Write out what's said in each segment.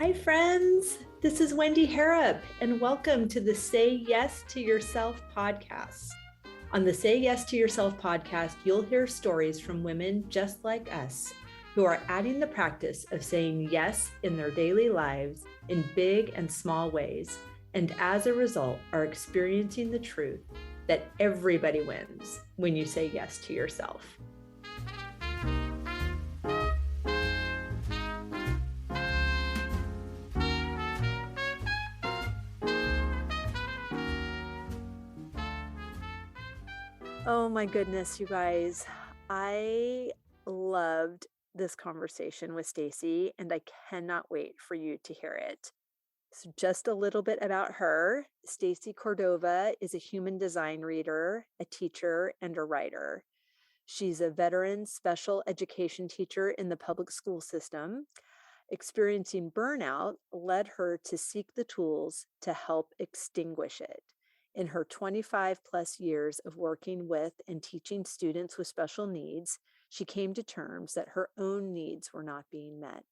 Hi, friends. This is Wendy Harrop, and welcome to the Say Yes to Yourself podcast. On the Say Yes to Yourself podcast, you'll hear stories from women just like us who are adding the practice of saying yes in their daily lives in big and small ways, and as a result, are experiencing the truth that everybody wins when you say yes to yourself. Oh my goodness, you guys. I loved this conversation with Stacy, and I cannot wait for you to hear it. So just a little bit about her. Stacy Cordova is a human design reader, a teacher, and a writer. She's a veteran special education teacher in the public school system. Experiencing burnout led her to seek the tools to help extinguish it. In her 25 plus years of working with and teaching students with special needs, she came to terms that her own needs were not being met.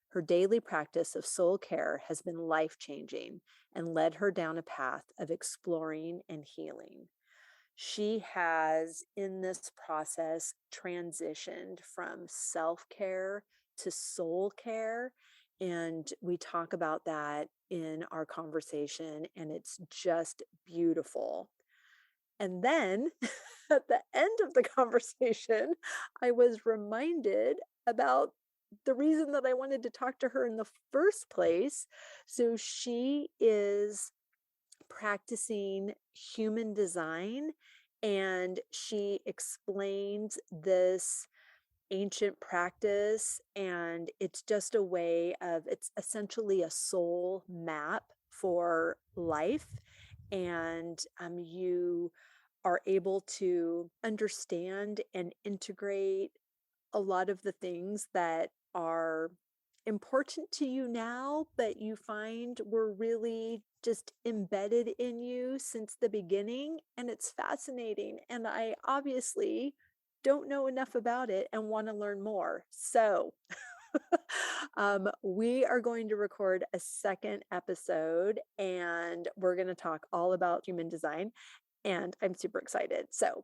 Her daily practice of soul care has been life-changing and led her down a path of exploring and healing. She has, in this process, transitioned from self-care to soul care. And we talk about that in our conversation, and it's just beautiful. And then at the end of the conversation, I was reminded about the reason that I wanted to talk to her in the first place. So she is practicing human design, and she explains this ancient practice, and it's just a way of, it's essentially a soul map for life. And you are able to understand and integrate a lot of the things that are important to you now, but you find were really just embedded in you since the beginning. And it's fascinating. And I obviously don't know enough about it and want to learn more. So we are going to record a second episode, and we're going to talk all about human design. And I'm super excited. So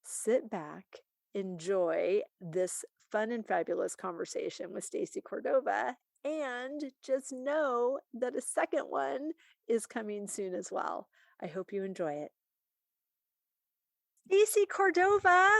sit back, enjoy this fun and fabulous conversation with Stacy Cordova, and just know that a second one is coming soon as well. I hope you enjoy it. Stacy Cordova,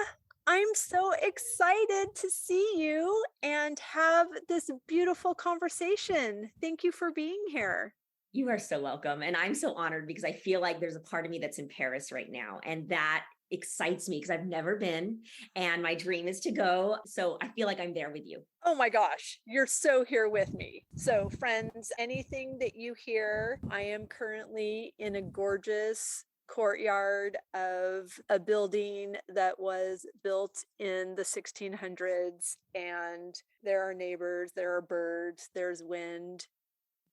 I'm so excited to see you and have this beautiful conversation. Thank you for being here. You are so welcome. And I'm so honored because I feel like there's a part of me that's in Paris right now. And that excites me because I've never been. And my dream is to go. So I feel like I'm there with you. Oh my gosh, you're so here with me. So friends, anything that you hear, I am currently in a gorgeous courtyard of a building that was built in the 1600s. And there are neighbors, there are birds, there's wind.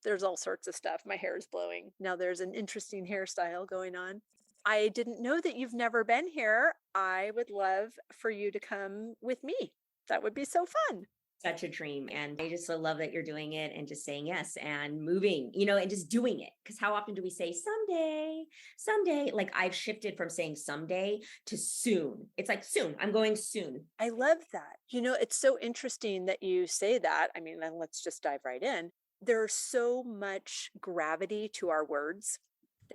There's all sorts of stuff. My hair is blowing. Now there's an interesting hairstyle going on. I didn't know that you've never been here. I would love for you to come with me. That would be so fun. Such a dream. And I just so love that you're doing it and just saying yes and moving, and just doing it. Because how often do we say someday? Like I've shifted from saying someday to soon. It's like soon. I'm going soon. I love that. It's so interesting that you say that. I mean, then let's just dive right in. There's so much gravity to our words.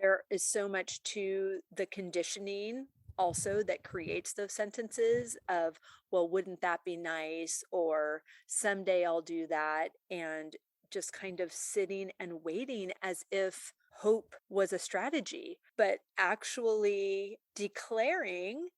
There is so much to the conditioning also that creates those sentences of, well, wouldn't that be nice? Or someday I'll do that. And just kind of sitting and waiting as if hope was a strategy, but actually declaring,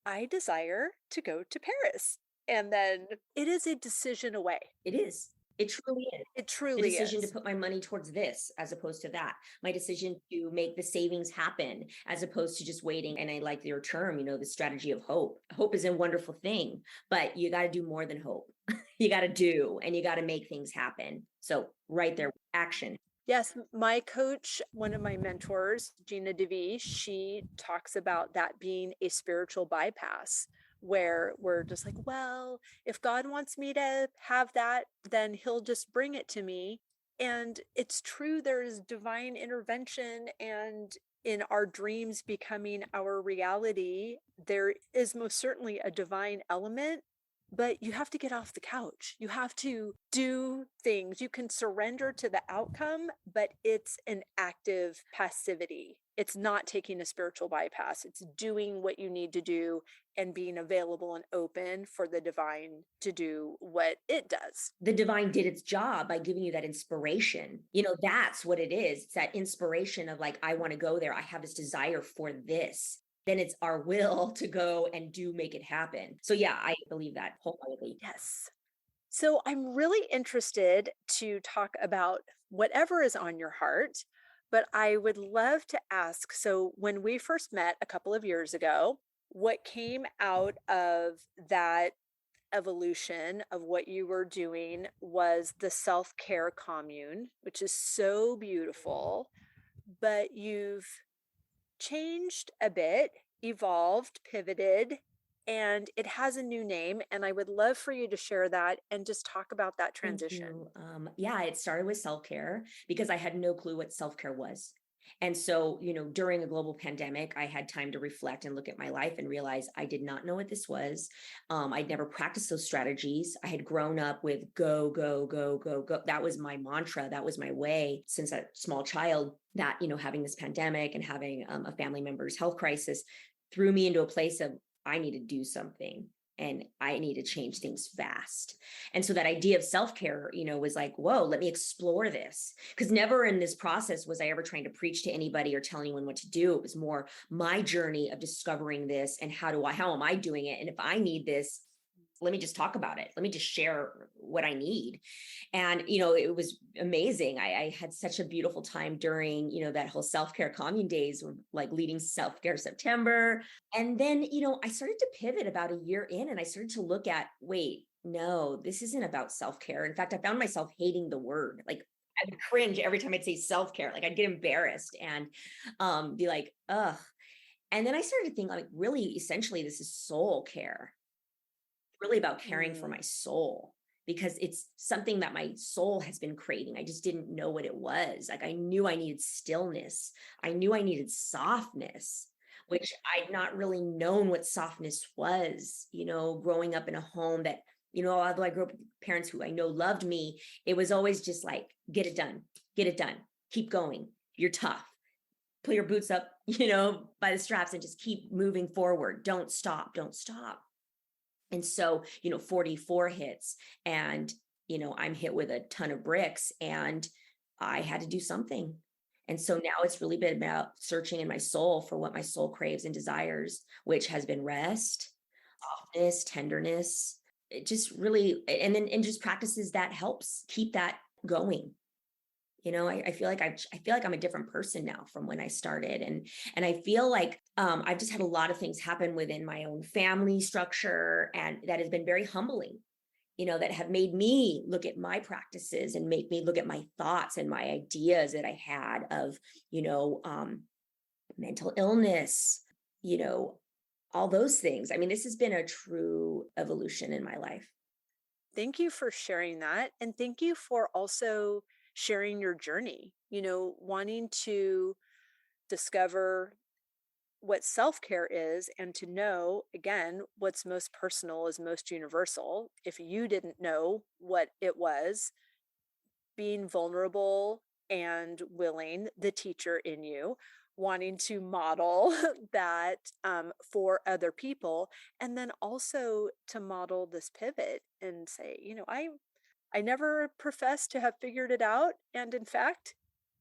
I desire to go to Paris. And then it is a decision away. It is. It truly is. It truly the decision is. to put my money towards this as opposed to that. My decision to make the savings happen as opposed to just waiting. And I like your term, the strategy of hope. Hope is a wonderful thing, but you got to do more than hope. You got to do, and you got to make things happen. So right there, action. Yes, my coach, one of my mentors, Gina DeVee, she talks about that being a spiritual bypass, where we're just like, well, if God wants me to have that, then he'll just bring it to me. And it's true, there is divine intervention, and in our dreams becoming our reality, there is most certainly a divine element, but you have to get off the couch. You have to do things. You can surrender to the outcome, but it's an active passivity. It's not taking a spiritual bypass. It's doing what you need to do and being available and open for the divine to do what it does. The divine did its job by giving you that inspiration. That's what it is. It's that inspiration of like, I want to go there. I have this desire for this. Then it's our will to go and do make it happen. So yeah, I believe that wholeheartedly. Yes. So I'm really interested to talk about whatever is on your heart, but I would love to ask, so when we first met a couple of years ago, what came out of that evolution of what you were doing was the self-care commune, which is so beautiful, but you've changed a bit, evolved, pivoted, and it has a new name. And I would love for you to share that and just talk about that Thank transition. you. Yeah, it started with self care because I had no clue what self care was. And so, during a global pandemic, I had time to reflect and look at my life and realize I did not know what this was. I'd never practiced those strategies. I had grown up with go, go, go, go, go. That was my mantra. That was my way since a small child. That, having this pandemic and having a family member's health crisis threw me into a place of I need to do something and I need to change things fast. And so that idea of self-care, was like, whoa, let me explore this. Because never in this process was I ever trying to preach to anybody or tell anyone what to do. It was more my journey of discovering this and how am I doing it? And if I need this, let me just talk about it. Let me just share what I need. And, it was amazing. I had such a beautiful time during, that whole self-care commune days, like leading self-care September. And then, I started to pivot about a year in and I started to look at, wait, no, this isn't about self-care. In fact, I found myself hating the word. Like I would cringe every time I'd say self-care. Like I'd get embarrassed and be like, ugh. And then I started to think like, really, essentially, this is soul care, really about caring for Mm. my soul because it's something that my soul has been craving. I just didn't know what it was. Like I knew I needed stillness. I knew I needed softness, which I'd not really known what softness was, growing up in a home that, although I grew up with parents who I know loved me, it was always just like, get it done, keep going. You're tough. Pull your boots up, by the straps and just keep moving forward. Don't stop. Don't stop. And so, 44 hits and, I'm hit with a ton of bricks and I had to do something. And so now it's really been about searching in my soul for what my soul craves and desires, which has been rest, softness, tenderness. It just really, and just practices that helps keep that going. I feel like I feel like I'm a different person now from when I started. And I feel like I've just had a lot of things happen within my own family structure. And that has been very humbling, that have made me look at my practices and make me look at my thoughts and my ideas that I had of, mental illness, all those things. I mean, this has been a true evolution in my life. Thank you for sharing that. And thank you for also sharing your journey, wanting to discover what self care is and to know, again, what's most personal is most universal. If you didn't know what it was, being vulnerable and willing, the teacher in you, wanting to model that for other people, and then also to model this pivot and say, I never professed to have figured it out, and in fact,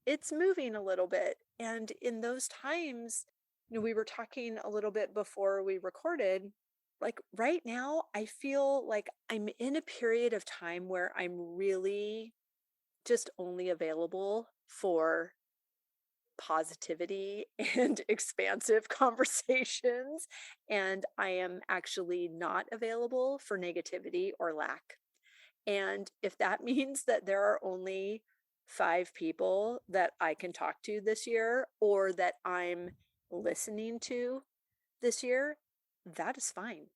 it's moving a little bit. And in those times, we were talking a little bit before we recorded. Like right now, I feel like I'm in a period of time where I'm really just only available for positivity and expansive conversations. And I am actually not available for negativity or lack. And if that means that there are only 5 people that I can talk to this year or that I'm listening to this year, that is fine.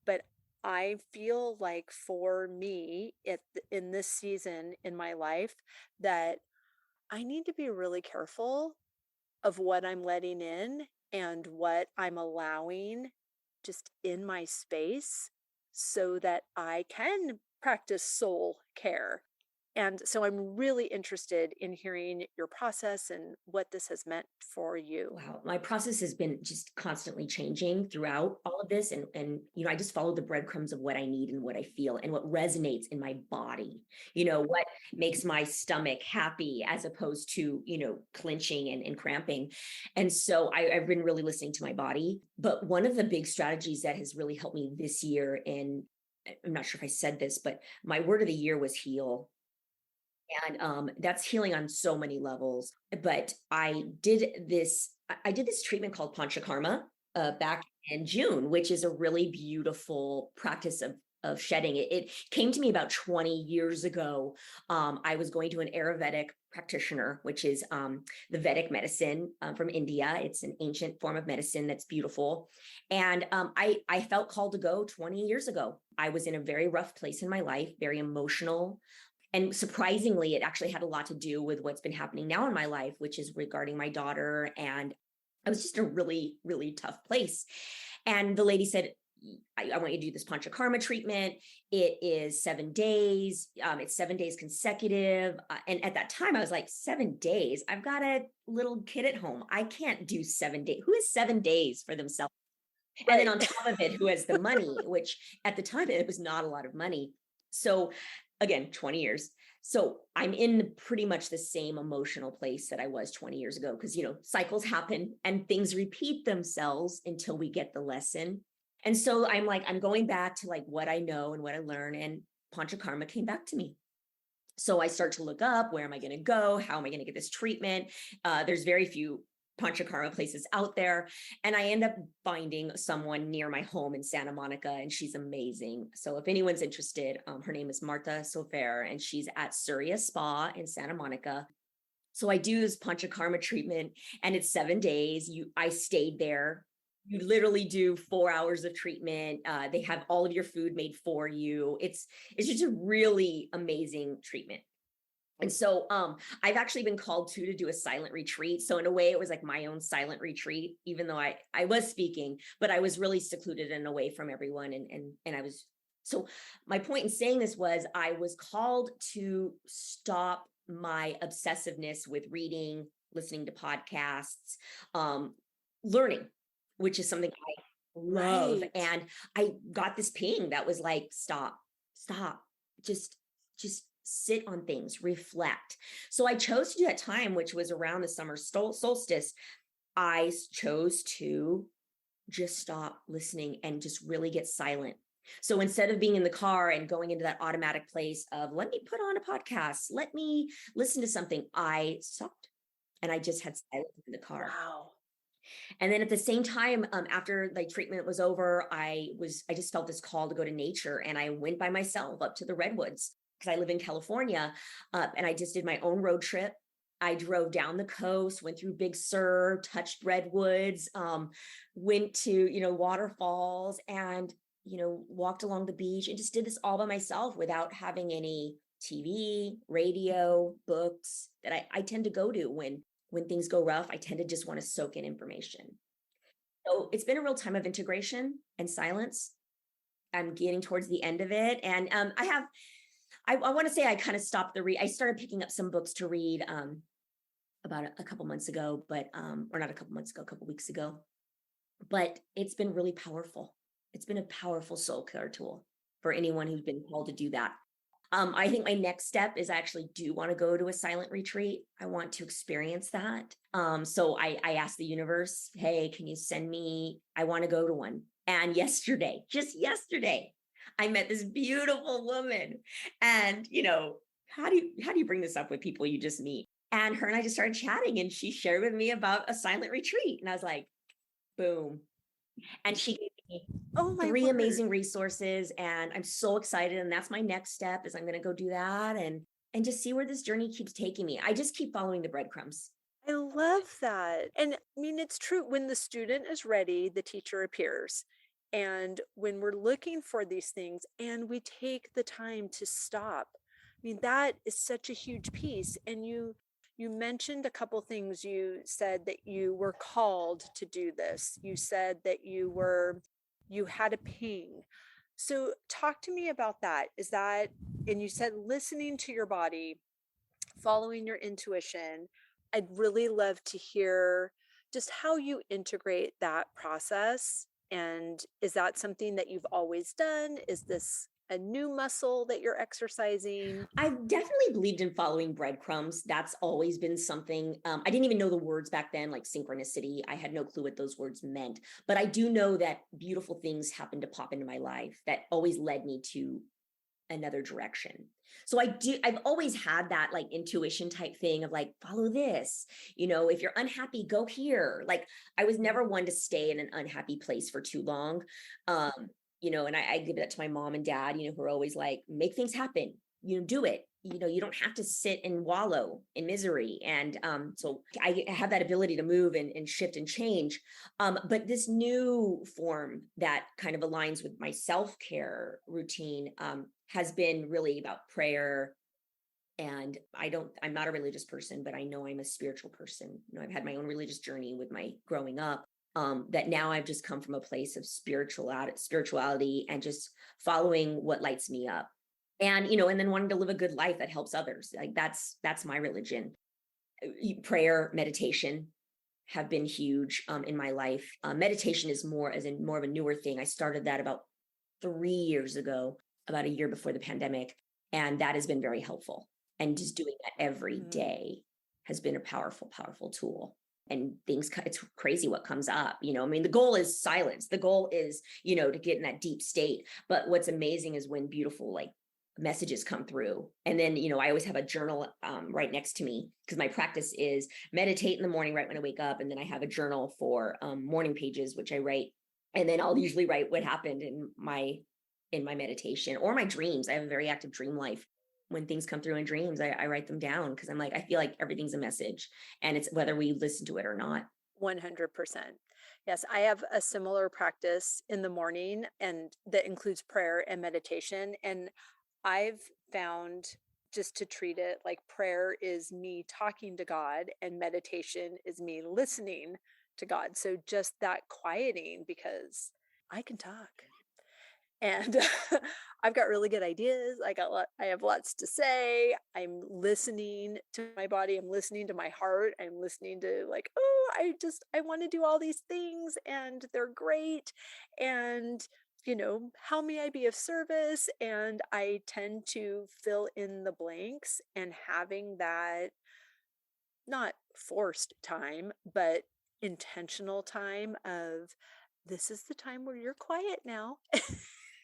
But I feel like for me, in this season in my life, that I need to be really careful of what I'm letting in and what I'm allowing just in my space so that I can practice soul care. And so I'm really interested in hearing your process and what this has meant for you. Wow, my process has been just constantly changing throughout all of this, and I just follow the breadcrumbs of what I need and what I feel and what resonates in my body. What makes my stomach happy as opposed to clenching and cramping. And so I've been really listening to my body. But one of the big strategies that has really helped me this year, and I'm not sure if I said this, but my word of the year was heal. And that's healing on so many levels. But I did this treatment called panchakarma back in June, which is a really beautiful practice of shedding. It came to me about 20 years ago. I was going to an Ayurvedic practitioner, which is the Vedic medicine from India. It's an ancient form of medicine that's beautiful. And I felt called to go 20 years ago. I was in a very rough place in my life, very emotional. And surprisingly, it actually had a lot to do with what's been happening now in my life, which is regarding my daughter. And I was just in a really, really tough place. And the lady said, I want you to do this panchakarma treatment. It is 7 days. It's 7 days consecutive. And at that time, I was like, 7 days? I've got a little kid at home. I can't do 7 days. Who has 7 days for themselves? And then Right. on top of it, who has the money, which at the time it was not a lot of money. So again, 20 years. So I'm in pretty much the same emotional place that I was 20 years ago because, cycles happen and things repeat themselves until we get the lesson. And so I'm like, I'm going back to like what I know and what I learn. And Panchakarma came back to me. So I start to look up, where am I going to go? How am I going to get this treatment? There's very few panchakarma places out there. And I end up finding someone near my home in Santa Monica, and she's amazing. So if anyone's interested, her name is Martha Sofer, and she's at Surya Spa in Santa Monica. So I do this panchakarma treatment, and it's 7 days. I stayed there. You literally do 4 hours of treatment. They have all of your food made for you. It's just a really amazing treatment. And so I've actually been called to do a silent retreat. So in a way, it was like my own silent retreat, even though I was speaking, but I was really secluded and away from everyone. And I was, so my point in saying this was I was called to stop my obsessiveness with reading, listening to podcasts, learning, which is something I love. Right. And I got this ping that was like, stop, just sit on things, reflect. So I chose to do that time, which was around the summer solstice. I chose to just stop listening and just really get silent. So instead of being in the car and going into that automatic place of, let me put on a podcast, let me listen to something, I stopped and I just had silence in the car. Wow. And then at the same time, after like treatment was over, I just felt this call to go to nature, and I went by myself up to the redwoods because I live in California, and I just did my own road trip. I drove down the coast, went through Big Sur, touched redwoods, went to waterfalls, and walked along the beach, and just did this all by myself without having any TV, radio, books that I tend to go to when things go rough. I tend to just want to soak in information. So it's been a real time of integration and silence. I'm getting towards the end of it. And I want to say I kind of stopped I started picking up some books to read about a couple months ago, or not a couple months ago, a couple weeks ago. But it's been really powerful. It's been a powerful soul care tool for anyone who's been called to do that. I think my next step is I actually do want to go to a silent retreat. I want to experience that. So I asked the universe, hey, can you send me? I want to go to one. And just yesterday, I met this beautiful woman. And how do you bring this up with people you just meet? And her and I just started chatting, and she shared with me about a silent retreat. And I was like, boom. And she gave me Oh my 3 amazing word. resources, and I'm so excited. And that's my next step, is I'm going to go do that and just see where this journey keeps taking me. I just keep following the breadcrumbs. I love that. And I mean, it's true. When the student is ready, the teacher appears. And when we're looking for these things and we take the time to stop, I mean, that is such a huge piece. And you mentioned a couple things. You said that you were called to do this. You said that you had a ping. So talk to me about that. Is that, and you said listening to your body, following your intuition. I'd really love to hear just how you integrate that process. And is that something that you've always done? Is this a new muscle that you're exercising? I've definitely believed in following breadcrumbs. That's always been something. I didn't even know the words back then, like synchronicity. I had no clue what those words meant. But I do know that beautiful things happened to pop into my life that always led me to another direction. So I've always had that like intuition type thing of like, follow this, if you're unhappy, go here. Like I was Mhm. never one to stay in an unhappy place for too long. Um, and I give that to my mom and dad, who are always like, make things happen, do it. You don't have to sit and wallow in misery. And so I have that ability to move and shift and change. But this new form that kind of aligns with my self-care routine has been really about prayer. And I'm not a religious person, but I know I'm a spiritual person. I've had my own religious journey with my growing up. That now I've just come from a place of spirituality and just following what lights me up. And then wanting to live a good life that helps others. Like that's my religion. Prayer, meditation have been huge in my life. Meditation is more of a newer thing. I started that about 3 years ago, about a year before the pandemic, and that has been very helpful. And just doing that every Mm. day has been a powerful, powerful tool. And it's crazy what comes up. I mean, the goal is silence. The goal is, to get in that deep state. But what's amazing is when beautiful, like, messages come through. And then, I always have a journal right next to me because my practice is meditate in the morning right when I wake up. And then I have a journal for morning pages, which I write. And then I'll usually write what happened in my meditation or my dreams. I have a very active dream life. When things come through in dreams, I write them down because I'm like, I feel like everything's a message and it's whether we listen to it or not. 100%. Yes, I have a similar practice in the morning and that includes prayer and meditation. And I've found just to treat it like prayer is me talking to God and meditation is me listening to God. So just that quieting because I can talk and I've got really good ideas. I have lots to say. I'm listening to my body. I'm listening to my heart. I'm listening to like, oh, I want to do all these things and they're great. And how may I be of service? And I tend to fill in the blanks and having that not forced time, but intentional time of this is the time where you're quiet now.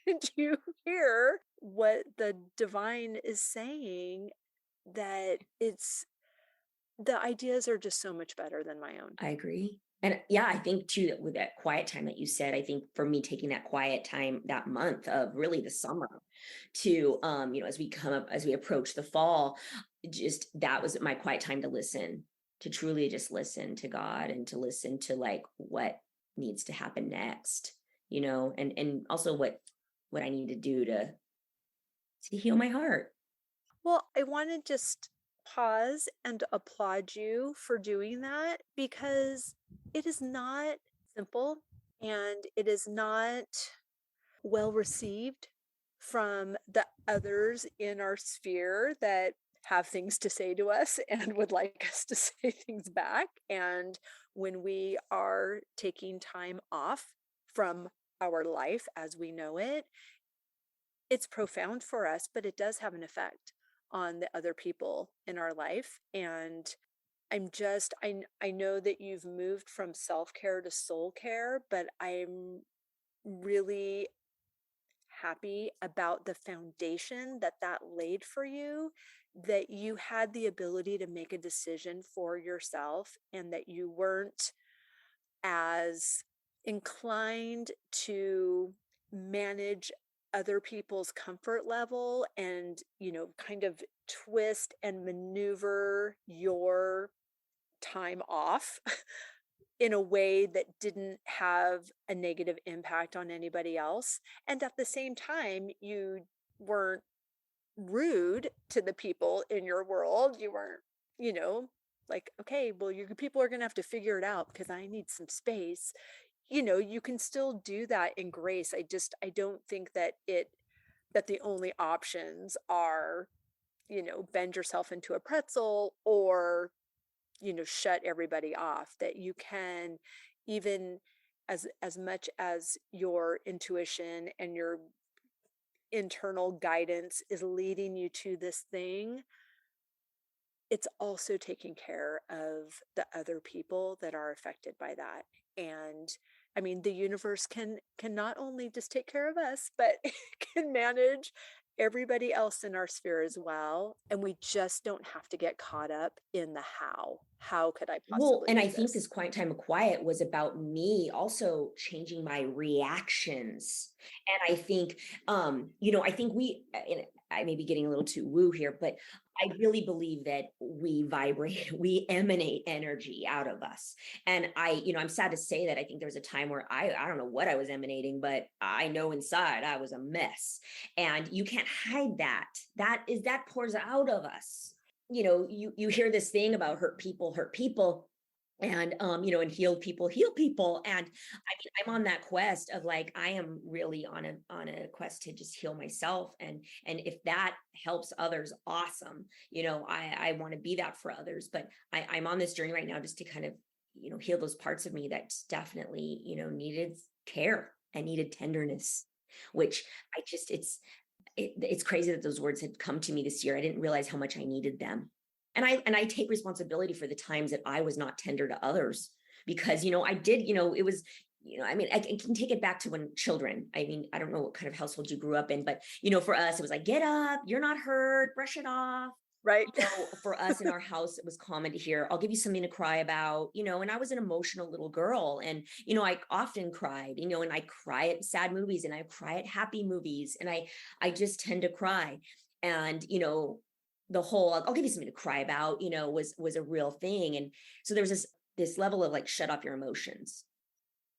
And you hear what the divine is saying, that it's the ideas are just so much better than my own. I agree. And yeah, I think too that with that quiet time that you said, I think for me taking that quiet time that month of really the summer to as we approach the fall, just that was my quiet time to listen, to truly just listen to God and to listen to like what needs to happen next, and also what I need to do to heal my heart. Well, I want to just pause and applaud you for doing that because it is not simple and it is not well received from the others in our sphere that have things to say to us and would like us to say things back. And when we are taking time off from our life as we know it, it's profound for us, but it does have an effect on the other people in our life. And I know that you've moved from self-care to soul care, but I'm really happy about the foundation that that laid for you, that you had the ability to make a decision for yourself and that you weren't as inclined to manage other people's comfort level and, kind of twist and maneuver your time off in a way that didn't have a negative impact on anybody else. And at the same time, you weren't rude to the people in your world. You weren't, you know, like, okay, well, your people are going to have to figure it out because I need some space. You can still do that in grace. I don't think that the only options are, bend yourself into a pretzel or, shut everybody off, that you can even as much as your intuition and your internal guidance is leading you to this thing, it's also taking care of the other people that are affected by that. And I mean, the universe can not only just take care of us, but can manage everybody else in our sphere as well. And we just don't have to get caught up in the how. How could I Well, possibly and do I think this? this quiet time of quiet was about me also changing my reactions. And I think, I think and I may be getting a little too woo here, but I really believe that we vibrate, we emanate energy out of us. And I'm sad to say that I think there was a time where I don't know what I was emanating, but I know inside I was a mess. And you can't hide that. That pours out of us. You hear this thing about hurt people, and and heal people. And I mean, I'm on that quest of, like, I am really on a quest to just heal myself, and if that helps others, awesome. I want to be that for others, but I'm on this journey right now just to kind of heal those parts of me that definitely needed care and needed tenderness, which I just it's crazy that those words had come to me this year. I didn't realize how much I needed them. And I take responsibility for the times that I was not tender to others, because I did, it was, I mean, I can take it back to when children. I mean, I don't know what kind of household you grew up in, but for us it was like, get up, you're not hurt, brush it off. Right. For us in our house, it was common to hear, I'll give you something to cry about, and I was an emotional little girl. And, I often cried, and I cry at sad movies and I cry at happy movies. And I just tend to cry. And, the whole, I'll give you something to cry about, was a real thing. And so there was this level of, like, shut off your emotions.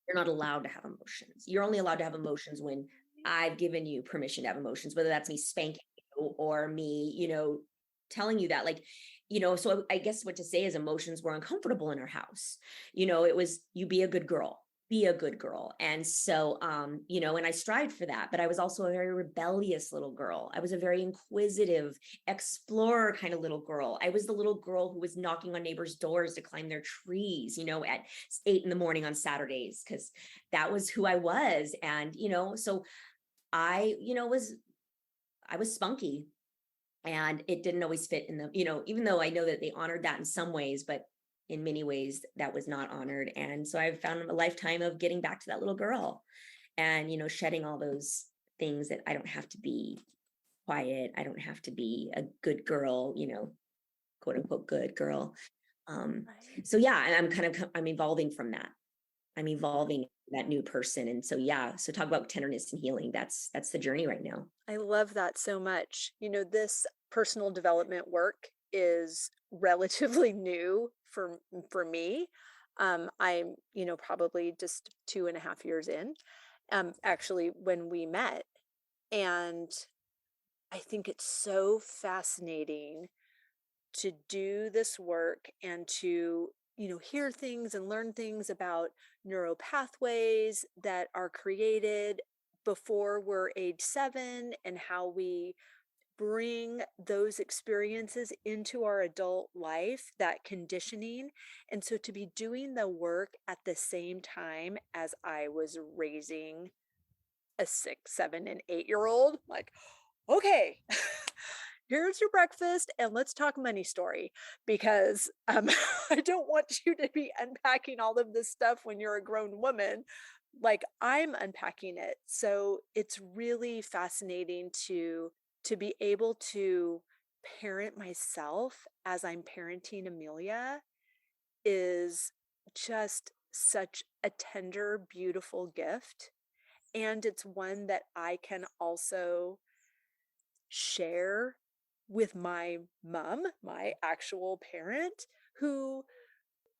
You're not allowed to have emotions. You're only allowed to have emotions when I've given you permission to have emotions, whether that's me spanking you or me, telling you that, like, so I guess what to say is emotions were uncomfortable in our house. It was, you be a good girl, be a good girl. And so, and I strived for that, but I was also a very rebellious little girl. I was a very inquisitive explorer kind of little girl. I was the little girl who was knocking on neighbors' doors to climb their trees, at 8 in the morning on Saturdays, because that was who I was. And, so I was spunky, and it didn't always fit in the, even though I know that they honored that in some ways, but in many ways that was not honored. And so I've found a lifetime of getting back to that little girl, and shedding all those things, that I don't have to be quiet, I don't have to be a good girl, quote unquote good girl. um Right. so yeah, and I'm evolving from that. I'm evolving that new person. And so, yeah, so talk about tenderness and healing. That's the journey right now. I love that so much. This personal development work is relatively new for me. I'm, probably just 2.5 years in, actually, when we met. And I think it's so fascinating to do this work and to, hear things and learn things about neural pathways that are created before we're age 7, and how we bring those experiences into our adult life, that conditioning. And so to be doing the work at the same time as I was raising a 6, 7, and 8-year old, like, okay, here's your breakfast and let's talk money story, because I don't want you to be unpacking all of this stuff when you're a grown woman like I'm unpacking it. So it's really fascinating to be able to parent myself as I'm parenting Amelia is just such a tender, beautiful gift. And it's one that I can also share with my mom, my actual parent, who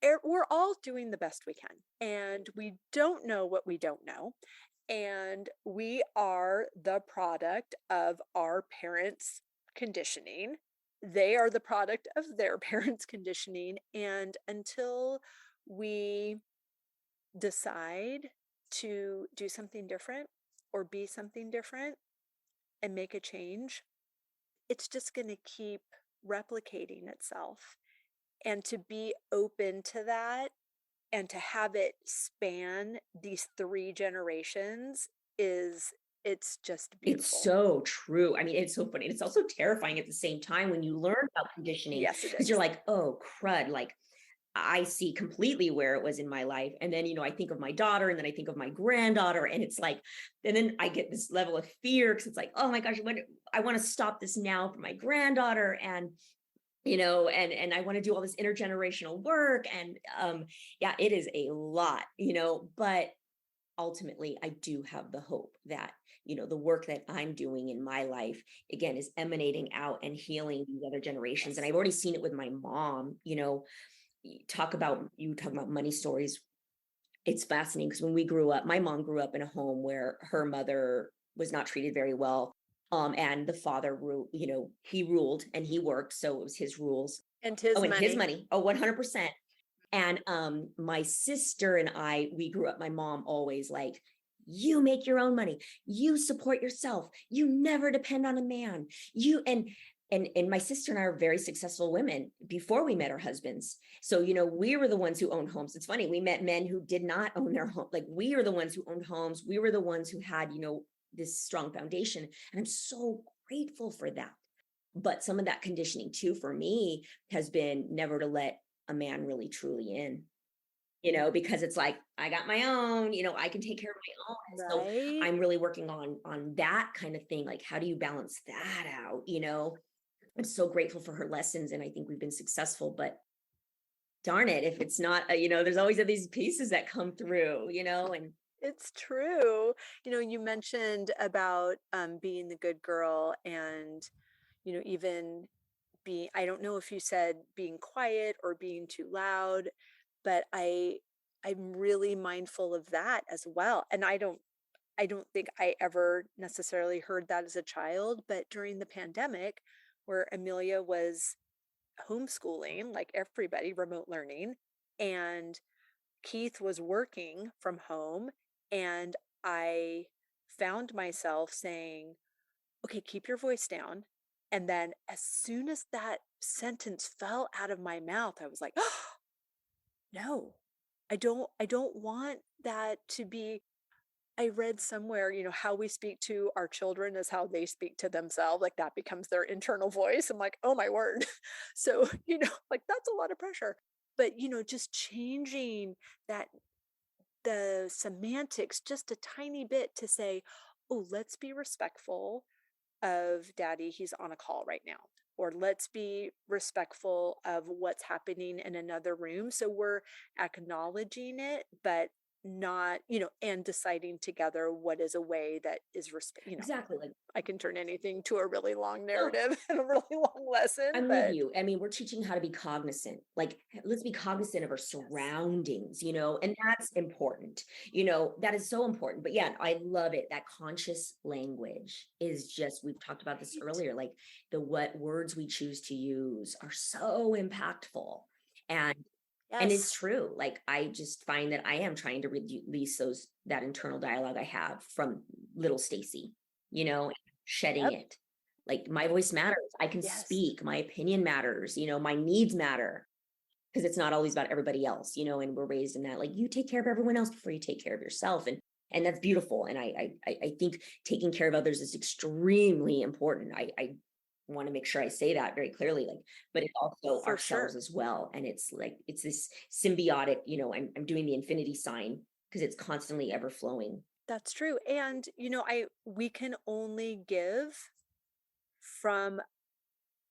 we're all doing the best we can, and we don't know what we don't know, and we are the product of our parents' conditioning. They are the product of their parents' conditioning, and until we decide to do something different or be something different and make a change, it's just going to keep replicating itself. And to be open to that and to have it span these 3 generations is it's just It's beautiful. so true. I mean, it's so funny. It's also terrifying at the same time when you learn about conditioning Yes, it because you're is. like, oh, crud. Like, I see completely where it was in my life. And then, I think of my daughter and then I think of my granddaughter. And it's like, and then I get this level of fear because it's like, oh my gosh, I want to stop this now for my granddaughter. And I want to do all this intergenerational work. And yeah, it is a lot, but ultimately I do have the hope that, the work that I'm doing in my life, again, is emanating out and healing these other generations. And Yes. I've already seen it with my mom, you talk about money stories. It's fascinating because when we grew up, my mom grew up in a home where her mother was not treated very well. And the father he ruled and he worked, so it was his rules. And Oh, his and his money. money. Oh, 100%. And my sister and I, we grew up, my mom always like, you make your own money, you support yourself, you never depend on a man. You and my sister and I are very successful women before we met our husbands. So, we were the ones who owned homes. It's funny, we met men who did not own their home. Like, we were the ones who owned homes. We were the ones who had, this strong foundation. And I'm so grateful for that. But some of that conditioning too for me has been never to let a man really truly in, because it's like I got my own, I can take care of my own. And so Right? I'm really working on that kind of thing. Like, how do you balance that out? I'm so grateful for her lessons and I think we've been successful, but darn it, if it's not, there's always these pieces that come through, and It's true. You mentioned about, being the good girl and, even being I don't know if you said being quiet or being too loud, but I'm really mindful of that as well, and I don't think I ever necessarily heard that as a child, but during the pandemic, where Amelia was homeschooling, like everybody, remote learning, and Keith was working from home, and I found myself saying, okay, keep your voice down. And then as soon as that sentence fell out of my mouth, I was like, oh, no, I don't want that to be. I read somewhere, how we speak to our children is how they speak to themselves. Like that becomes their internal voice. I'm like, oh my word. So, like that's a lot of pressure. But, just changing that the semantics just a tiny bit to say, oh, let's be respectful of daddy, he's on a call right now. Or let's be respectful of what's happening in another room. So we're acknowledging it, but not, and deciding together what is a way that is exactly, like, I can turn anything to a really long no, narrative and a really long lesson, I'm with but you. I mean, we're teaching how to be cognizant. Like, let's be cognizant of our yes, surroundings, and that's important. That is so important. But yeah, I love it. That conscious language is just, we've talked about this right. earlier, like the what words we choose to use are so impactful. And and it's Yes. true. Like, I just find that I am trying to release that internal dialogue I have from little Stacy, shedding Yep. it. Like, my voice matters. I can Yes. speak. My opinion matters. My needs matter because it's not always about everybody else. And we're raised in that, like, you take care of everyone else before you take care of yourself. And that's beautiful. And I think taking care of others is extremely important. I want to make sure I say that very clearly. Like, but it's also For ourselves sure. as well. And it's like it's this symbiotic. I'm doing the infinity sign because it's constantly ever flowing. That's true. And I we can only give from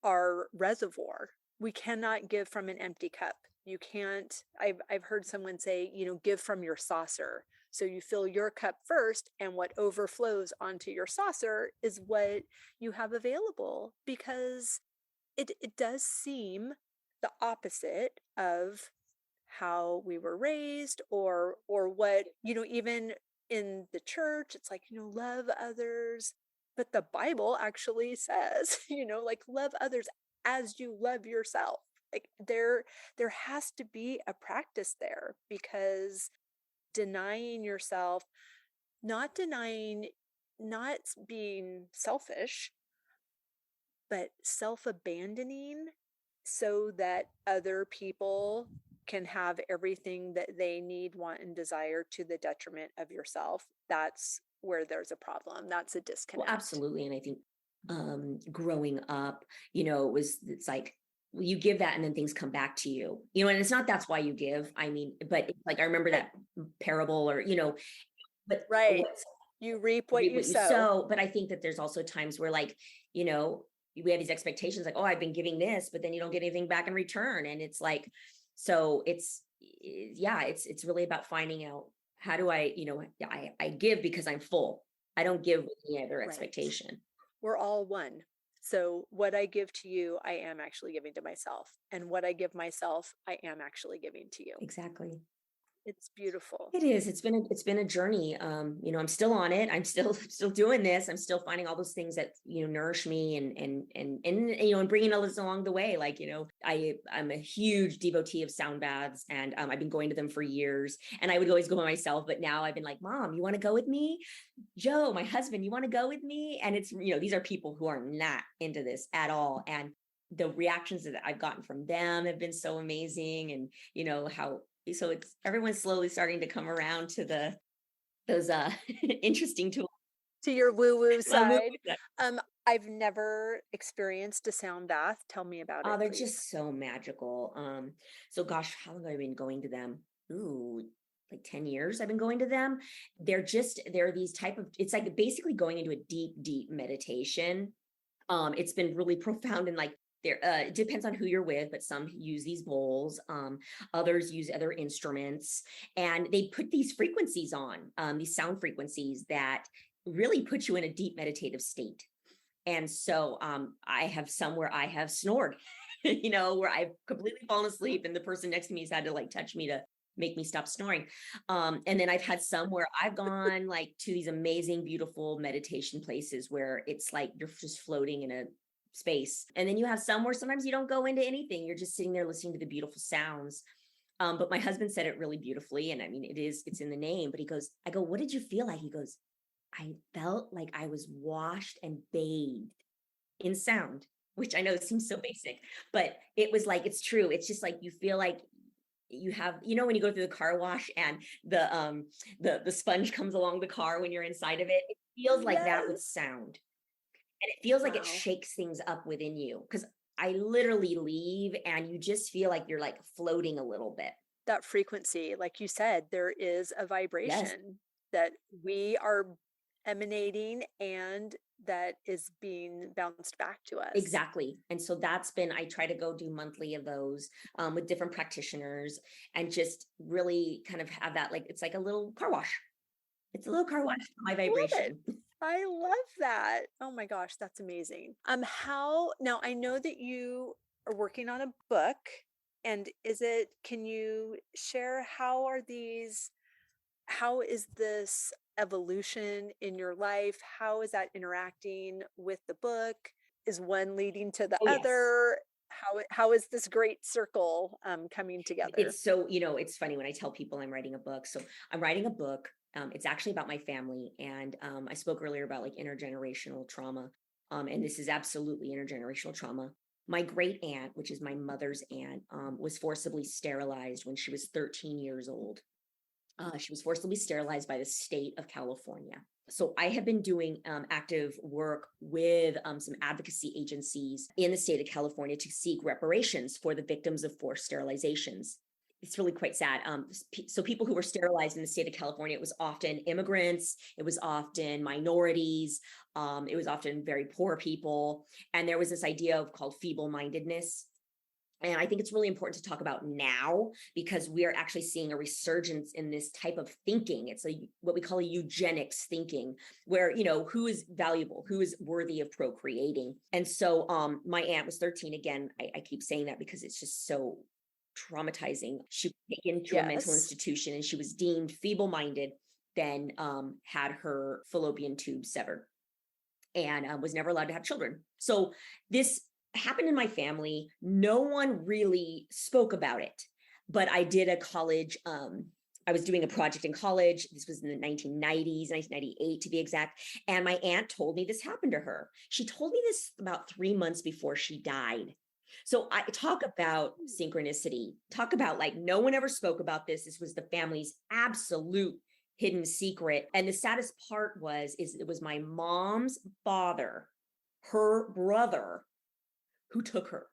our reservoir. We cannot give from an empty cup. You can't. I've heard someone say, give from your saucer. So you fill your cup first, and what overflows onto your saucer is what you have available because it does seem the opposite of how we were raised, or what, even in the church, it's like, love others. But the Bible actually says, like, love others as you love yourself. Like, there has to be a practice there, because denying yourself, not denying, not being selfish, but self-abandoning so that other people can have everything that they need, want, and desire to the detriment of yourself. That's where there's a problem. That's a Well, disconnect. absolutely. And I think growing up, it's like, well, you give that and then things come back to you, and it's not that's why you give. I mean, but it's like I remember Right. that parable, or but Right. what's You reap what reap you what you sow. sow. But I think that there's also times where, like, we have these expectations, like, oh, I've been giving this, but then you don't get anything back in return. And it's like, so yeah, it's really about finding out, how do I give because I'm full. I don't give with any other Right. expectation. We're all one. So what I give to you, I am actually giving to myself. And what I give myself, I am actually giving to you. Exactly. It's beautiful. It is. It's been a journey. I'm still on it. I'm still still doing this. I'm still finding all those things that nourish me, and bringing all this along the way. Like, I'm a huge devotee of sound baths, and I've been going to them for years. And I would always go by myself, but now I've been like, Mom, you want to go with me? Joe, my husband, you want to go with me? And it's, these are people who are not into this at all, and the reactions that I've gotten from them have been so amazing. And how, so it's, everyone's slowly starting to come around to those interesting tools. To your woo-woo Moving side. that. I've never experienced a sound bath. Tell me about Oh, it, they're please. just so magical. So gosh, how long have I been going to them? Ooh, like 10 years I've been going to them. They're these type of, it's like basically going into a deep, deep meditation. It's been really profound, and like, there, it depends on who you're with, but some use these bowls, others use other instruments, and they put these frequencies on, these sound frequencies that really put you in a deep meditative state. And so I have some where I have snored, where I've completely fallen asleep, and the person next to me has had to like touch me to make me stop snoring. And then I've had some where I've gone like to these amazing, beautiful meditation places where it's like you're just floating in a space. And then you have some where sometimes you don't go into anything. You're just sitting there listening to the beautiful sounds. But my husband said it really beautifully. And I mean, it's in the name, but he goes, I go, what did you feel like? He goes, I felt like I was washed and bathed in sound, which I know seems so basic, but it was like, it's true. It's just like you feel like you have, when you go through the car wash and the sponge comes along the car when you're inside of it. It feels like that with Yes. sound. And it feels like it Wow. shakes things up within you. Cause I literally leave and you just feel like you're like floating a little bit. That frequency, like you said, there is a Yes. vibration that we are emanating and that is being bounced back to us. Exactly. And so that's been, I try to go do monthly of those, with different practitioners, and just really kind of have that, like, it's like a little car wash. It's a little car wash for my Love it. vibration. I love that. Oh my gosh, that's amazing. How now I know that you are working on a book, and can you share how is this evolution in your life? How is that interacting with the book? Is one leading to the Oh, yes. other? How is this great circle coming together? It's so, it's funny when I tell people I'm writing a book. So I'm writing a book. It's actually about my family. And I spoke earlier about like intergenerational trauma. And this is absolutely intergenerational trauma. My great aunt, which is my mother's aunt, was forcibly sterilized when she was 13 years old. She was forcibly sterilized by the state of California. So I have been doing active work with some advocacy agencies in the state of California to seek reparations for the victims of forced sterilizations. It's really quite sad. So people who were sterilized in the state of California, it was often immigrants, it was often minorities, it was often very poor people, and there was this idea of called feeble-mindedness. And I think it's really important to talk about now, because we are actually seeing a resurgence in this type of thinking. It's what we call a eugenics thinking, where, who is valuable, who is worthy of procreating. And so my aunt was 13. Again, I keep saying that because it's just so traumatizing. She was taken to a mental Yes. institution and she was deemed feeble-minded, then had her fallopian tube severed and was never allowed to have children. So this happened in my family. No one really spoke about it, but I did a college. I was doing a project in college. This was in the 1990s, 1998 to be exact. And my aunt told me this happened to her. She told me this about 3 months before she died. So I talk about synchronicity, talk about like no one ever spoke about this. This was the family's absolute hidden secret. And the saddest part is it was my mom's father, her brother, who took her.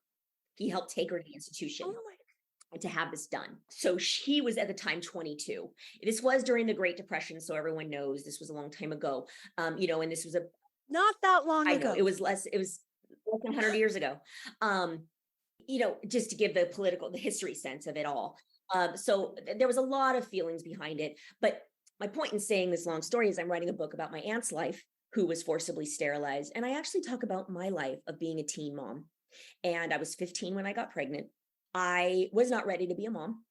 He helped take her to the institution Oh my, to have this done. So she was at the time 22. This was during the Great Depression, so everyone knows this was a long time ago. And this was not that long I know ago. it was less than 100 years ago. Um, just to give the history sense of it all. There was a lot of feelings behind it. But my point in saying this long story is I'm writing a book about my aunt's life who was forcibly sterilized. And I actually talk about my life of being a teen mom. And I was 15 when I got pregnant. I was not ready to be a mom,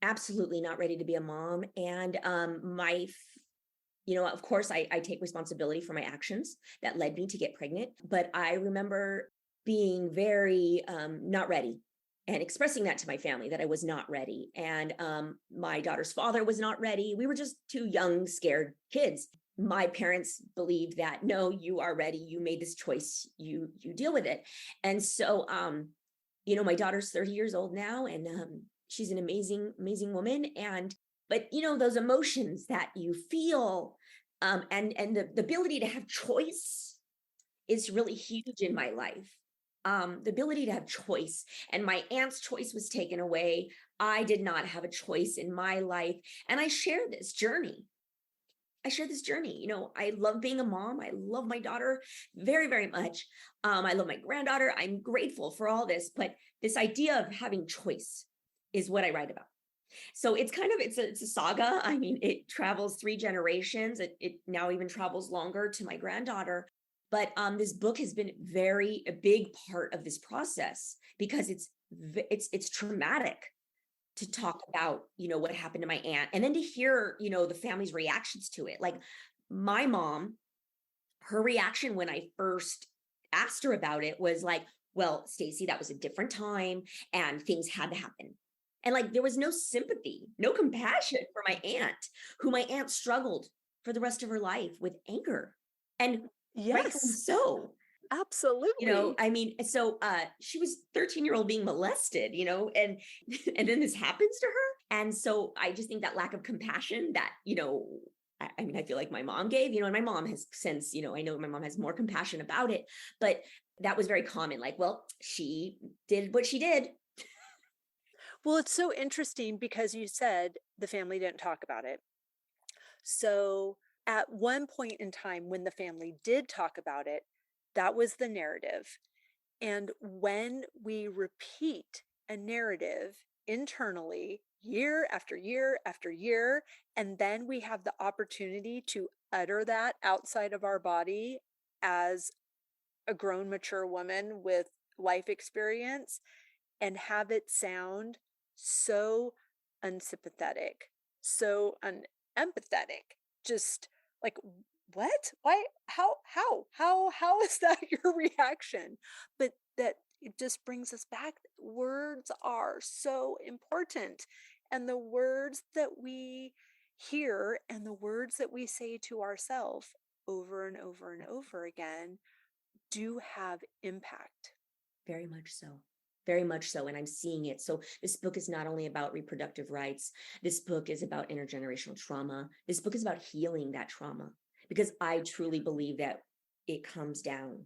absolutely not ready to be a mom. And of course, I take responsibility for my actions that led me to get pregnant. But I remember being very not ready and expressing that to my family that I was not ready. And my daughter's father was not ready. We were just two young, scared kids. My parents believed that, no, you are ready. You made this choice. You deal with it. And so, my daughter's 30 years old now, and she's an amazing, amazing woman. But those emotions that you feel, and the ability to have choice is really huge in my life. The ability to have choice, and my aunt's choice was taken away. I did not have a choice in my life, and I share this journey. I love being a mom. I love my daughter very, very much. I love my granddaughter. I'm grateful for all this, but this idea of having choice is what I write about. So it's a saga. I mean, it travels 3 generations. It now even travels longer to my granddaughter. But this book has been a big part of this process because it's traumatic to talk about, what happened to my aunt, and then to hear, the family's reactions to it. Like my mom, her reaction when I first asked her about it was like, well, Stacy, that was a different time and things had to happen. And like there was no sympathy, no compassion for my aunt, who my aunt struggled for the rest of her life with anger. And rightfully Yes, so. absolutely. I mean, so she was 13-year-old being molested, and and then this happens to her. And so I just think that lack of compassion that, I mean, I feel like my mom gave, and my mom has since, I know my mom has more compassion about it, but that was very common. Like, well, she did what she did. Well, it's so interesting because you said the family didn't talk about it. So, at one point in time when the family did talk about it, that was the narrative. And when we repeat a narrative internally year after year after year, and then we have the opportunity to utter that outside of our body as a grown, mature woman with life experience and have it sound so unsympathetic, so unempathetic, just like, what? Why? How is that your reaction? But that it just brings us back. Words are so important. And the words that we hear and the words that we say to ourselves over and over and over again do have impact. Very much so. Very much so. And I'm seeing it. So this book is not only about reproductive rights, this book is about intergenerational trauma. This book is about healing that trauma because I truly believe that it comes down.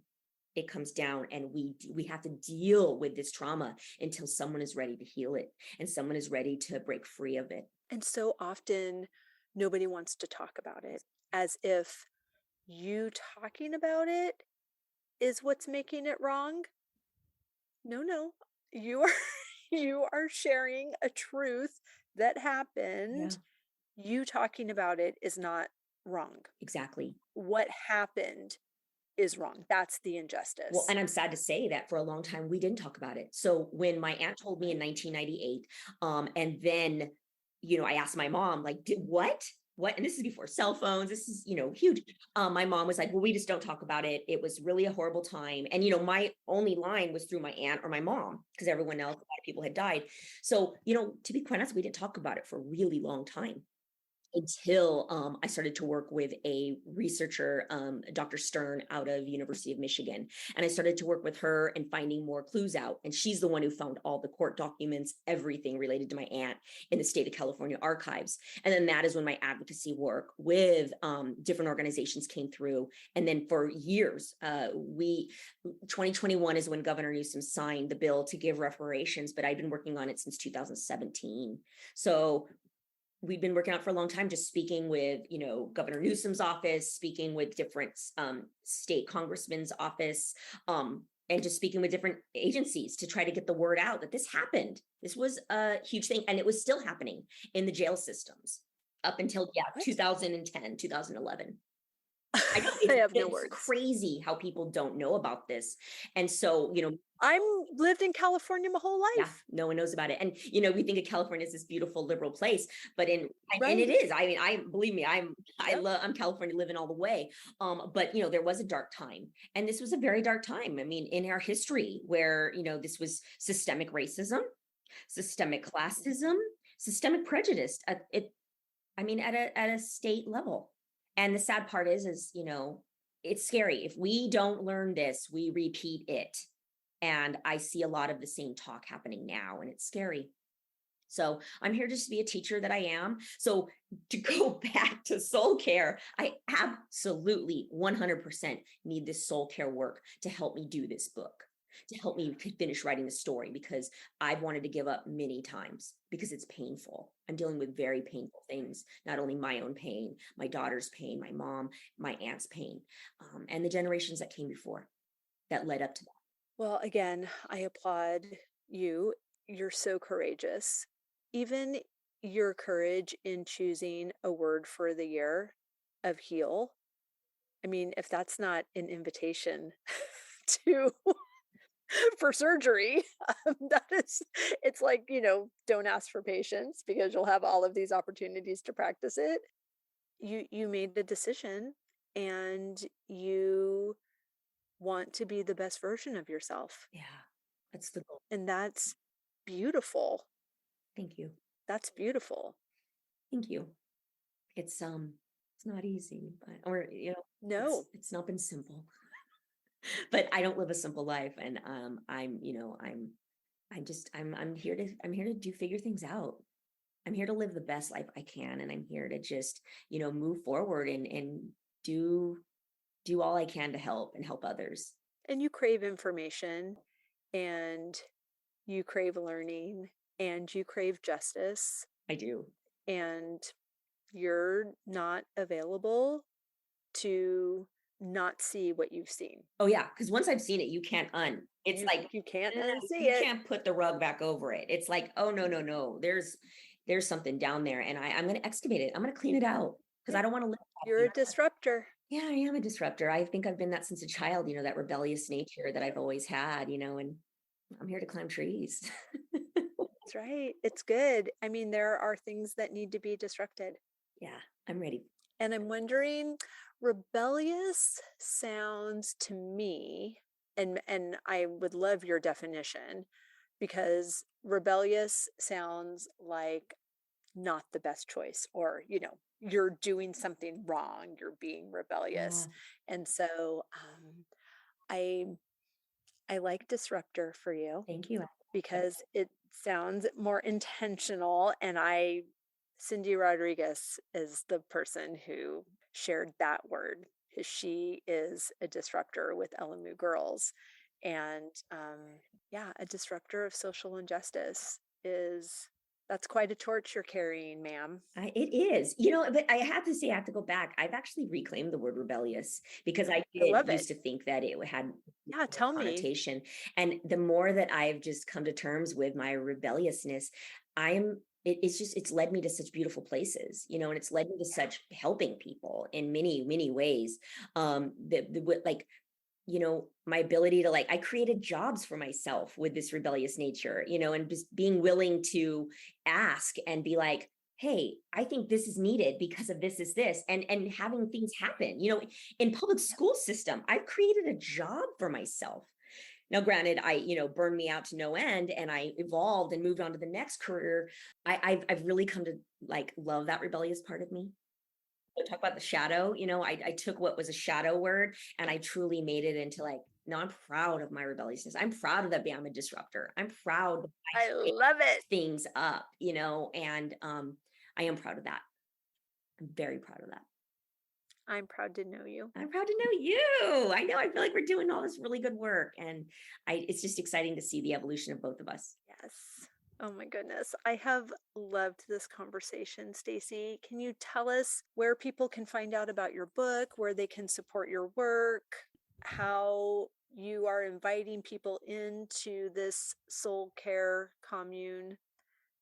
It comes down and we have to deal with this trauma until someone is ready to heal it and someone is ready to break free of it. And so often, nobody wants to talk about it as if you talking about it is what's making it wrong. No, no. You are you are sharing a truth that Yeah, happened. You talking about it is not wrong. exactly. What happened is wrong. That's the Well, injustice. and I'm sad to say that for a long time we didn't talk about it. So when my aunt told me in Right. 1998, and then, I asked my mom, like, what? What? And this is before cell phones. This is, huge. My mom was like, well, we just don't talk about it. It was really a horrible time. And, my only line was through my aunt or my mom, because everyone else, a lot of people had died. So, to be quite honest, we didn't talk about it for a really long time until I started to work with a researcher, Dr. Stern, out of University of Michigan. And I started to work with her and finding more clues out. And she's the one who found all the court documents, everything related to my aunt in the state of California archives. And then that is when my advocacy work with different organizations came through. And then for years, 2021 is when Governor Newsom signed the bill to give reparations, but I've been working on it since 2017. So we've been working out for a long time, just speaking with, Governor Newsom's office, speaking with different state congressman's office, and just speaking with different agencies to try to get the word out that this happened. This was a huge thing. And it was still happening in the jail systems up until, What? 2010, 2011. I have no It's words. crazy how people don't know about this. And so, I'm lived in California my whole yeah, life. no one knows about it. And we think of California as this beautiful liberal place, but and it Right. is. I mean, believe me, Yep. I'm California living all the way. But there was a dark time. And this was a very dark time. I mean, in our history where, this was systemic racism, systemic classism, systemic prejudice at a state level. And the sad part is, it's scary. If we don't learn this, we repeat it. And I see a lot of the same talk happening now, and it's scary. So I'm here just to be a teacher that I am. So to go back to soul care, I absolutely 100% need this soul care work to help me do this book, to help me finish writing the story, because I've wanted to give up many times because it's painful. I'm dealing with very painful things, not only my own pain, my daughter's pain, my mom, my aunt's pain, and the generations that came before that led up to that. Well, again, I applaud you. You're so courageous. Even your courage in choosing a word for the year of heal. I mean, if that's not an invitation to for surgery, that is, it's like, don't ask for patience because you'll have all of these opportunities to practice it. You made the decision and you want to be the best version of yourself. Yeah, that's the goal. And that's beautiful. Thank you. That's beautiful. Thank you. It's not easy, but or No, it's not been simple. But I don't live a simple life, and I'm here to do figure things out. I'm here to live the best life I can, and I'm here to just, move forward and do do all I can to help and help others. and you crave information and you crave learning and you crave justice I do. and you're not available to not see what you've seen. Oh yeah, because once I've seen it, you can't it's You like, you can't no, unsee you it. can't put the rug back over it. It's like, oh no, no, no. There's something down there, and I'm gonna excavate it. I'm gonna clean it out because I Right. don't want to live back You're a there. disruptor. Yeah, I am a disruptor. I think I've been that since a child, that rebellious nature that I've always had, and I'm here to climb trees. That's right. It's good. I mean, there are things that need to be disrupted. Yeah, I'm ready. And I'm wondering, rebellious sounds to me, and I would love your definition because rebellious sounds like not the best choice or, you're doing something wrong, you're being rebellious. Yeah, And so I I like disruptor for you thank you. because it sounds more intentional. And Cindy Rodriguez is the person who shared that word. She is a disruptor with LMU Girls. And yeah, a disruptor of social injustice is that's quite a torch you're carrying, ma'am. It is, but I have to say, I have to go back. I've actually reclaimed the word rebellious because I I did love it. used to think that it had Yeah, negative tell me. connotation. And the more that I've just come to terms with my rebelliousness, it's led me to such beautiful places, and it's led me to such helping people in many, many ways. Like my ability to I created jobs for myself with this rebellious nature, and just being willing to ask and be like, hey, I think this is needed because of this is this, and having things happen, in public school system, I've created a job for myself. Now, granted, burned me out to no end, and I evolved and moved on to the next career. I've really come to love that rebellious part of me. Talk about the shadow, I took what was a shadow word and I truly made it into no, I'm proud of my rebelliousness. I'm proud of that I'm a disruptor. I'm proud that I I shake love it. things up, and I am proud of that. I'm very proud of that. I'm proud to know you. I'm proud to know you. I know. I feel like we're doing all this really good work, and it's just exciting to see the evolution of both of us. Yes. Oh my goodness. I have loved this conversation, Stacy. Can you tell us where people can find out about your book, where they can support your work, how you are inviting people into this soul care commune?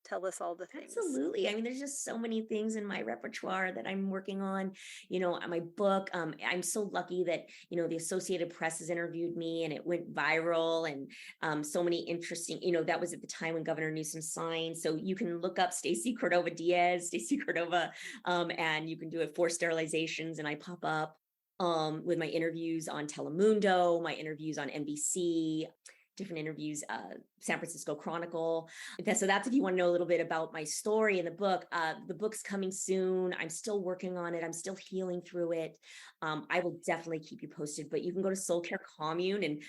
Tell us all the things. Absolutely. I mean, there's just so many things in my repertoire that I'm working on, my book. I'm so lucky that, the Associated Press has interviewed me and it went viral, and so many interesting, that was at the time when Governor Newsom signed. So you can look up Stacy Cordova Diaz, Stacy Cordova, and you can do it for sterilizations, and I pop up with my interviews on Telemundo, my interviews on NBC, different interviews, San Francisco Chronicle. So that's if you want to know a little bit about my story in the book. The book's coming soon. I'm still working on it. I'm still healing through it. I will definitely keep you posted, but you can go to Soul Care Commune and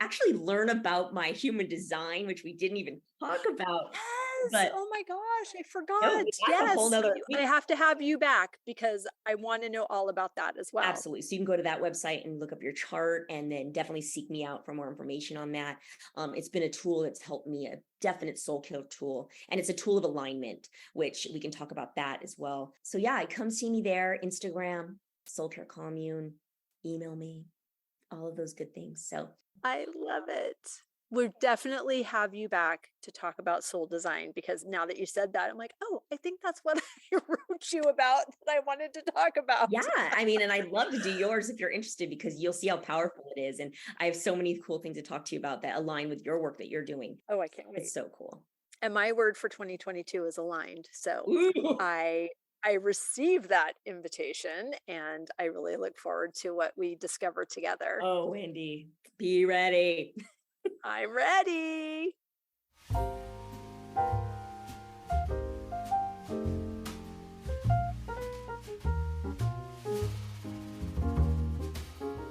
actually learn about my human design, which we didn't even talk about. Yes. But Oh my gosh, I no, forgot. that's a whole Yes. nother. I have to have you back because I want to know all about that as well. Absolutely. So you can go to that website and look up your chart, and then definitely seek me out for more information on that. It's been a tool that's helped me, a definite soul care tool, and it's a tool of alignment, which we can talk about that as well. So yeah, come see me there, Instagram, Soul Care Commune, email me, all of those good things. So I love it. We'll definitely have you back to talk about soul design, because now that you said that, I'm like, oh, I think that's what I wrote you about that I wanted to talk about. yeah, I mean, and I'd love to do yours if you're interested, because you'll see how powerful it is. And I have so many cool things to talk to you about that align with your work that you're doing. Oh, I can't wait. It's so cool. And my word for 2022 is aligned. So Ooh. I received that invitation, and I really look forward to what we discover together. Oh, Wendy, be ready. I'm ready.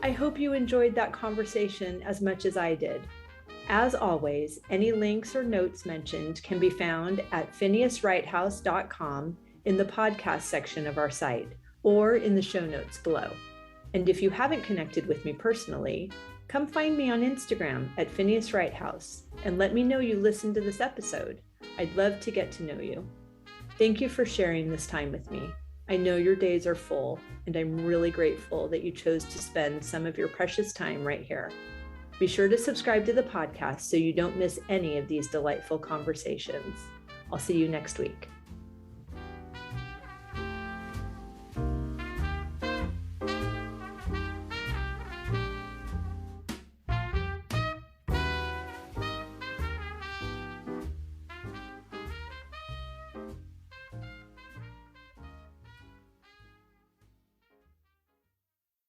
I hope you enjoyed that conversation as much as I did. As always, any links or notes mentioned can be found at phineaswrighthouse.com in the podcast section of our site, or in the show notes below. And if you haven't connected with me personally, come find me on Instagram at Phineas Wrighthouse and let me know you listened to this episode. I'd love to get to know you. Thank you for sharing this time with me. I know your days are full, and I'm really grateful that you chose to spend some of your precious time right here. Be sure to subscribe to the podcast so you don't miss any of these delightful conversations. I'll see you next week.